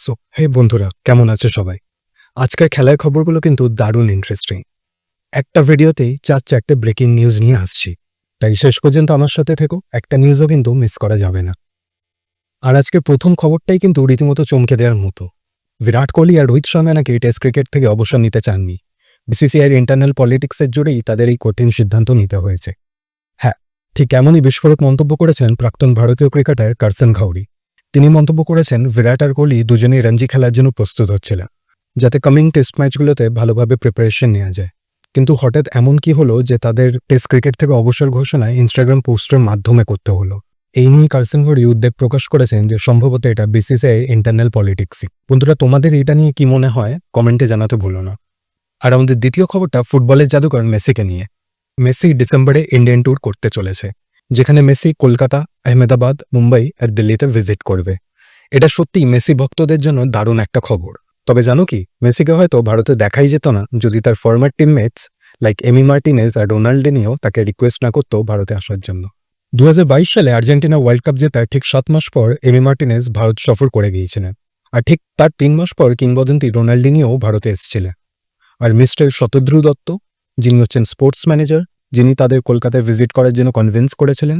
So hey বন্ধুরা, কেমন আছে সবাই? আজকের খেলার খবরগুলো কিন্তু দারুণ ইন্টারেস্টিং। একটা ভিডিওতেই 4-4টে ব্রেকিং নিউজ নিয়ে আসছি, তাই শেষ পর্যন্ত আমার সাথে থেকো, একটা নিউজও কিন্তু মিস করা যাবে না। আর আজকের প্রথম খবরটাই কিন্তু রীতিমতো চমকে দেওয়ার মতো। বিরাট কোহলি আর রোহিত শর্মা নাকি টেস্ট ক্রিকেট থেকে অবসর নিতে চাননি। বিসিসিআইয়ের ইন্টারনাল পলিটিক্সের জুড়েই তাদের এই কঠিন সিদ্ধান্ত নিতে হয়েছে। হ্যাঁ, ঠিক এমনই বিস্ফোরক মন্তব্য করেছেন প্রাক্তন ভারতীয় ক্রিকেটার কার্সন ঘাউরি। তিনি মন্তব্য করেছেন, বিরাট আর কোহলি দুজনেই রঞ্জি খেলার জন্য প্রস্তুত হচ্ছিলেন, যাতে কামিং টেস্ট ম্যাচগুলোতে ভালোভাবে প্রিপারেশন নেওয়া যায়। কিন্তু হঠাৎ এমন কি হলো যে তাদের টেস্ট ক্রিকেট থেকে অবসর ঘোষণা ইনস্টাগ্রাম পোস্টের মাধ্যমে করতে হলো? এই নিয়ে কার্সন ঘাউরি উদ্বেগ প্রকাশ করেছেন যে সম্ভবত এটা বিসিসিআই ইন্টারনাল পলিটিক্সই। বন্ধুরা, তোমাদের এটা নিয়ে কি মনে হয় কমেন্টে জানাতে ভুলো না। আর আমাদের দ্বিতীয় খবরটা ফুটবলের জাদুকর মেসিকে নিয়ে। মেসি ডিসেম্বরে ইন্ডিয়ান ট্যুর করতে চলেছে, যেখানে মেসি কলকাতা, আহমেদাবাদ, মুম্বাই আর দিল্লিতে ভিজিট করবে। এটা সত্যিই মেসি ভক্তদের জন্য দারুণ একটা খবর। তবে জানো কি, মেসিকে হয়তো ভারতে দেখাই যেত না যদি তার former teammates like Emi Martinez আর রোনাল্ডিনিও তাকে রিকোয়েস্ট না করতো ভারতে আসার জন্য। 2022 সালে আর্জেন্টিনা ওয়ার্ল্ড কাপ জেতার ঠিক 7 মাস পর এমি মার্টিনেজ ভারত সফর করে গিয়েছিলেন, আর ঠিক তার 3 মাস পর কিংবদন্তি রোনাল্ডিনিও ভারতে এসেছিলেন। আর মিস্টার শতদ্রু দত্ত, যিনি হচ্ছেন স্পোর্টস ম্যানেজার, যিনি তাদের কলকাতায় ভিজিট করার জন্য কনভিন্স করেছিলেন,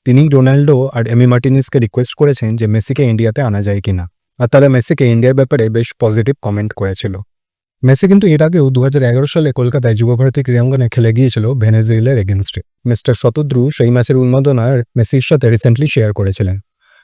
তিনি রোনাল্ডো আর এমি মার্টিনেজকে রিকোয়েস্ট করেছেন যে মেসিকে ইন্ডিয়াতে আনা যায় কিনা। আর তারা মেসিকে ইন্ডিয়ার ব্যাপারে বেশ পজিটিভ কমেন্ট করেছিল। মেসি কিন্তু এর আগেও 2011 সালে কলকাতায় যুবভারতী ক্রীড়াঙ্গনে খেলে গিয়েছিল ভেনেজুয়েলার এগেনস্টে। মিস্টার শতদ্রু সেই ম্যাচের উন্মাদনা মেসির সাথে রিসেন্টলি শেয়ার করেছিলেন।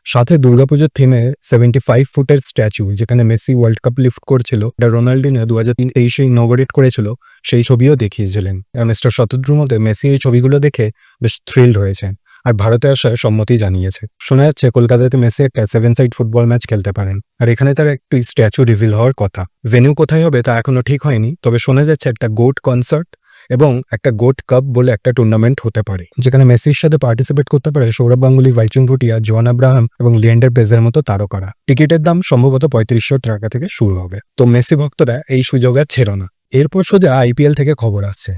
সাথে দুর্গাপুজোর থিমে 75 ফুটের স্ট্যাচু, যেখানে মেসি ওয়ার্ল্ড কাপ লিফট করছিল, এটা রোনাল্ডিনো 2023 ইনঅগারেট করেছিল, সেই ছবিও দেখিয়েছিলেন। আর মিস্টার শতদ্রুর মধ্যে মেসি এই ছবিগুলো দেখে বেশ থ্রিল্ড হয়েছেন আর ভারতে আসার সম্মতি জানিয়েছে। শোনা যাচ্ছে কলকাতাতে মেসি একটা 7 সাইড ফুটবল ম্যাচ খেলতে পারেন, আর এখানে তার একটু স্ট্যাচু রিভিল হওয়ার কথা। ভেন্যু কোথায় হবে তা এখনো ঠিক হয়নি, তবে শোনা যাচ্ছে একটা গোট কনসার্ট এবং একটা গোট কাপ বলে একটা টুর্নামেন্ট হতে পারে, যেখানে মেসির সাথে পার্টিসিপেট করতে পারে সৌরভ গাঙ্গুলি, ভাইচুং ভুটিয়া, জোয়ান আব্রাহাম এবং লিয়েন্ডার পেজের মতো তারকারা। টিকিটের দাম সম্ভবত 3500 টাকা থেকে শুরু হবে। তো মেসি ভক্তরা এই সুযোগ আর ছেড়ো না। এরপর সোজা আইপিএল থেকে খবর আসছে,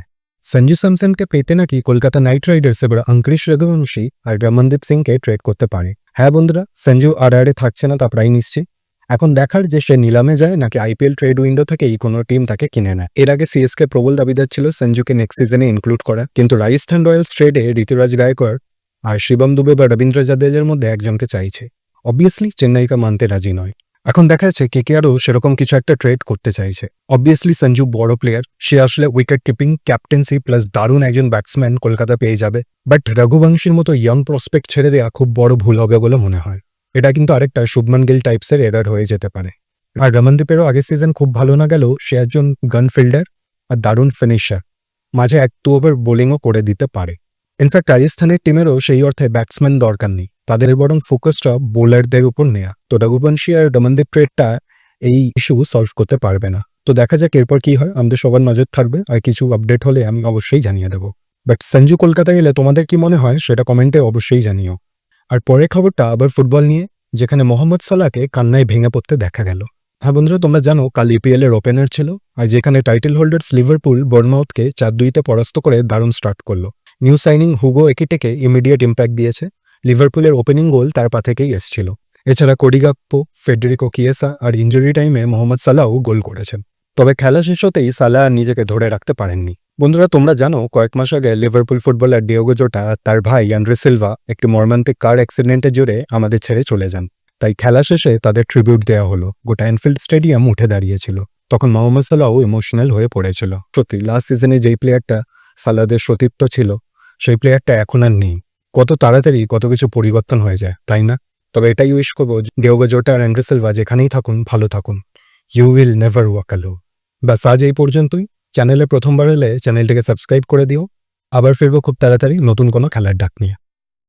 সঞ্জু স্যামসনকে পেতে নাকি কলকাতা নাইট রাইডার্স এবার অঙ্কুরিশ রঘুবংশী আর রমনদীপ সিংকে ট্রেড করতে পারে। হ্যাঁ বন্ধুরা, সঞ্জু আর থাকছে না তা প্রায় নিশ্চিত। এখন দেখার যে সে নিলামে যায় নাকি আইপিএল ট্রেড উইন্ডো থেকেই কোনো টিম তাকে কিনে নেয়। এর আগে সিএসকে প্রবল দাবিদার ছিল সঞ্জুকে নেক্সট সিজনে ইনক্লুড করা, কিন্তু রাজস্থান রয়্যালস ট্রেডে ঋতুরাজ গায়কোয়াড় আর শিবম দুবে বা রবীন্দ্র জাদেজার মধ্যে একজনকে চাইছে। অবভিয়াসলি চেন্নাইকে মানতে রাজি নয়। এখন দেখা যাচ্ছে কেকেআরও সেরকম কিছু একটা ট্রেড করতে চাইছে। অবভিয়াসলি সঞ্জু বড় প্লেয়ার, সে আসলে উইকেট কিপিং, ক্যাপ্টেন্সি প্লাস দারুণ একজন ব্যাটসম্যান কলকাতা পেয়ে যাবে, বাট রঘুবংশীর মতো ইয়াং প্রসপেক্ট ছেড়ে দেওয়া খুব বড় ভুল হবে বলে মনে হয়। এটা কিন্তু আরেকটা শুভমান গিল টাইপসের এরার হয়ে যেতে পারে। আর রমনদীপেরও আগের সিজন খুব ভালো না গেলেও সে একজন গান ফিল্ডার আর দারুণ ফিনিশার, মাঝে 1-2 ওভার বোলিংও করে দিতে পারে। ইনফ্যাক্ট রাজস্থানের টিমেরও সেই অর্থে ব্যাটসম্যান দরকার নেই, তাদের বরং ফোকাসটা বোলারদের উপর নেয়া। তো রঘুবংশী আর রমনদীপ ট্রেডটা এই ইস্যু সলভ করতে পারবে না। তো দেখা যাক এরপর কি হয়, আমাদের সবার নজর থাকবে, আর কিছু আপডেট হলে আমি অবশ্যই জানিয়ে দেবো। বাট সঞ্জু কলকাতা গেলে তোমাদের কি মনে হয় সেটা কমেন্টে অবশ্যই জানিও। আর পরের খবরটা আবার ফুটবল নিয়ে, যেখানে মোহাম্মদ সালাহকে কান্নায় ভেঙে পড়তে দেখা গেল। হ্যাঁ বন্ধুরা, তোমরা জানো কাল ইপিএল এর ওপেনার ছিল, আর যেখানে টাইটেল হোল্ডার্স লিভারপুল বর্নমাউথকে 4-2-তে পরাস্ত করে দারুণ স্টার্ট করলো। New signing Hugo Ekitike immediate impact দিয়েছে। লিভারপুলের ওপেনিং গোল তার পা থেকেই এসেছিল। এছাড়া কোডি গাকপো, ফেডেরিকো কিয়েসা আর ইঞ্জুরি টাইমে মোহাম্মদ সালাহও গোল করেছেন। তবে খেলা শেষ হতেই সালাহ নিজেকে ধরে রাখতে পারেননি। বন্ধুরা, তোমরা জানো কয়েক মাস আগে লিভারপুল ফুটবলার ডিয়েগো জোটা আর তার ভাই আন্দ্রে সিলভা একটি মর্মান্তিক কার অ্যাক্সিডেন্টে জোরে আমাদের ছেড়ে চলে যান। তাই খেলা শেষে তাদের ট্রিবিউট দেওয়া হলো। গোটা অ্যানফিল্ড স্টেডিয়াম উঠে দাঁড়িয়েছিল। তখন মোহাম্মদ সালাহও ইমোশনাল হয়ে পড়েছিল। সত্যি লাস্ট সিজনে যেই প্লেয়ারটা সালাহদের সতীর্থ ছিল, সেই প্লেয়ারটা এখন আর নেই। কত তাড়াতাড়ি কত কিছু পরিবর্তন হয়ে যায়, তাই না? তবে এটাই উইশ করবো, ডিয়েগো জোটা আর আন্দ্রে সিলভা যেখানেই থাকুন ভালো থাকুন। You will never walk alone. ব্যাস আজ এই পর্যন্তই। চ্যানেলে প্রথমবার এলে চ্যানেলটিকে সাবস্ক্রাইব করে দিও। আবার ফিরবো খুব তাড়াতাড়ি নতুন কোনো খেলার ডাক নিয়ে।